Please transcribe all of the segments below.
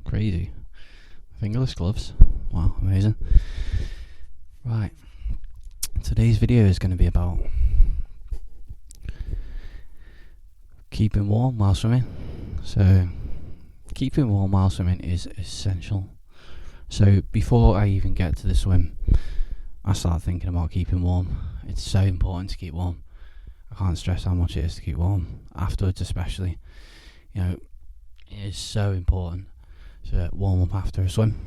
crazy. Fingerless gloves. Wow, amazing. Right. Today's video is going to be about keeping warm while swimming. So, keeping warm while swimming is essential. So, before I even get to the swim, I start thinking about keeping warm. It's so important to keep warm. I can't stress how much it is to keep warm. Afterwards, especially, it is so important to warm up after a swim.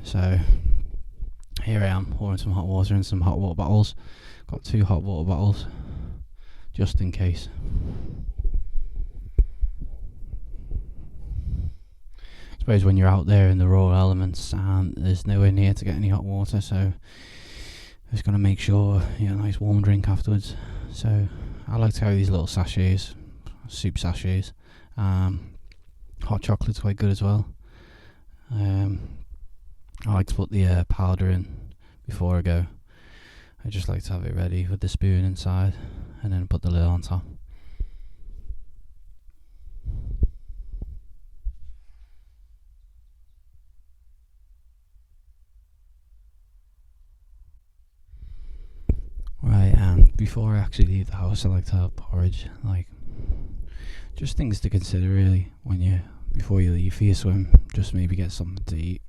So here I am pouring some hot water in some hot water bottles. Got 2 hot water bottles just in case. I suppose when you're out there in the raw elements, there's nowhere near to get any hot water, so I'm just going to make sure you get a nice warm drink afterwards. So I like to carry these little sachets, soup sachets. Hot chocolate's quite good as well. I like to put the powder in before I go. I just like to have it ready with the spoon inside and then put the lid on top. Right, and before I actually leave the house, I like to have porridge. Just things to consider really before you leave for your swim. Just maybe get something to eat.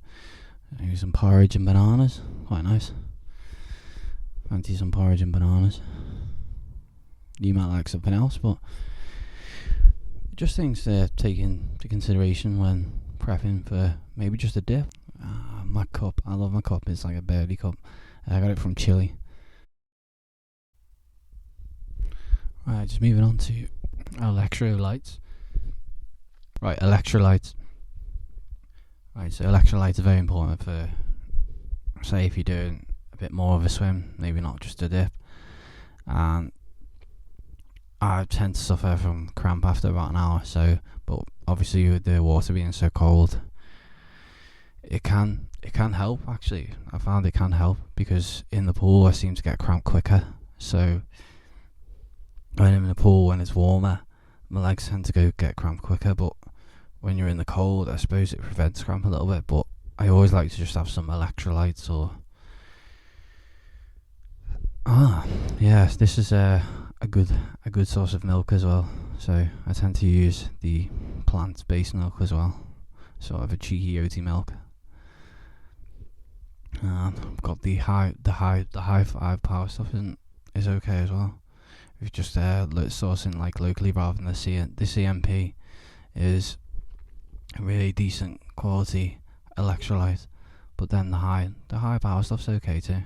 Maybe some porridge and bananas. Quite nice. Fancy some porridge and bananas. You might like something else, but just things to take into consideration when prepping for maybe just a dip. My cup. I love my cup. It's like a birdie cup. I got it from Chile. Right, just moving on to electrolytes. Right, electrolytes. Right, so electrolytes are very important for, say, if you're doing a bit more of a swim, maybe not just a dip. And I tend to suffer from cramp after about an hour, but obviously with the water being so cold, it can help actually. I found it can help because in the pool I seem to get cramp quicker. So when I'm in the pool, when it's warmer, my legs tend to get cramp quicker, but when you're in the cold, I suppose it prevents cramp a little bit. But I always like to just have some electrolytes or yes, this is a good source of milk as well. So I tend to use the plant-based milk as well, sort of a cheeky oaty milk. I've got the high 5 power stuff is okay as well. If just sourcing locally rather than the CMP is a really decent quality electrolyte, but then the high power stuff's okay too.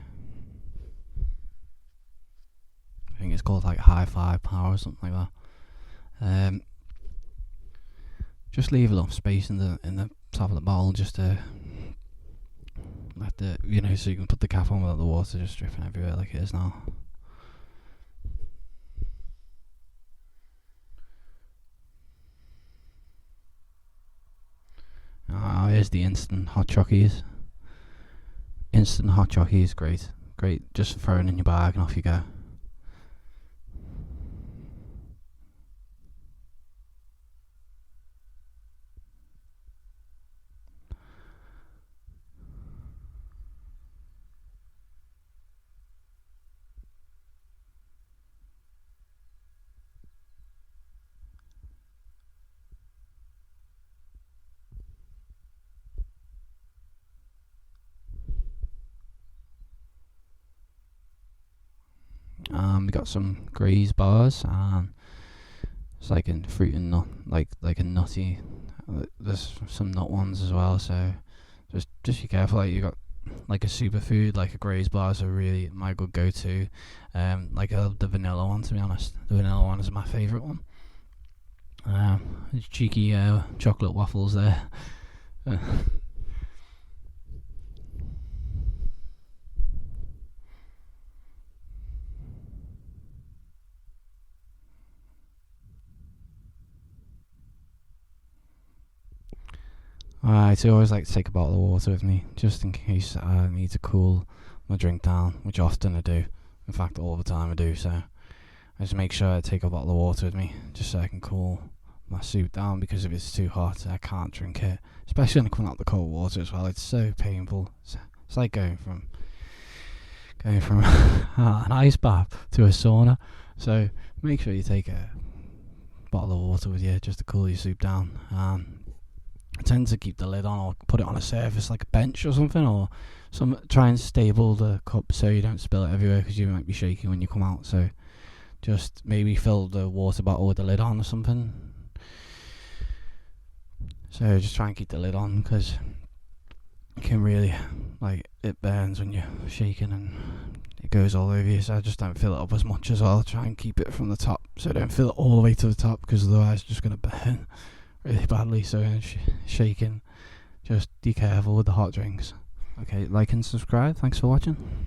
I think it's called high 5 power or something like that. Just leave enough space in the top of the bottle just to let so you can put the cap on without the water just dripping everywhere like it is now. Here's the instant hot chockies. Instant hot chockies, great. Just throw it in your bag and off you go. We got some Graze bars, and it's like in fruit and nut, like a nutty. There's some nut ones as well, so just be careful. You got like a superfood, like a Graze bar is a really my good go-to. The vanilla one, to be honest. The vanilla one is my favourite one. Cheeky chocolate waffles there. Alright, I always like to take a bottle of water with me, just in case I need to cool my drink down, which often I do. In fact, all the time I do, so I just make sure I take a bottle of water with me, just so I can cool my soup down, because if it's too hot I can't drink it, especially when I come out the cold water as well. It's so painful. It's like going from an ice bath to a sauna. So make sure you take a bottle of water with you just to cool your soup down. I tend to keep the lid on or put it on a surface like a bench or something, or try and stable the cup so you don't spill it everywhere, because you might be shaking when you come out. So just maybe fill the water bottle with the lid on or something. So just try and keep the lid on, because it can really, like, it burns when you're shaking and it goes all over you. So I just don't fill it up as much as well. Try and keep it from the top, so don't fill it all the way to the top, because otherwise it's just going to burn really badly. So when shaking, just be careful with the hot drinks. Okay, like and subscribe. Thanks for watching.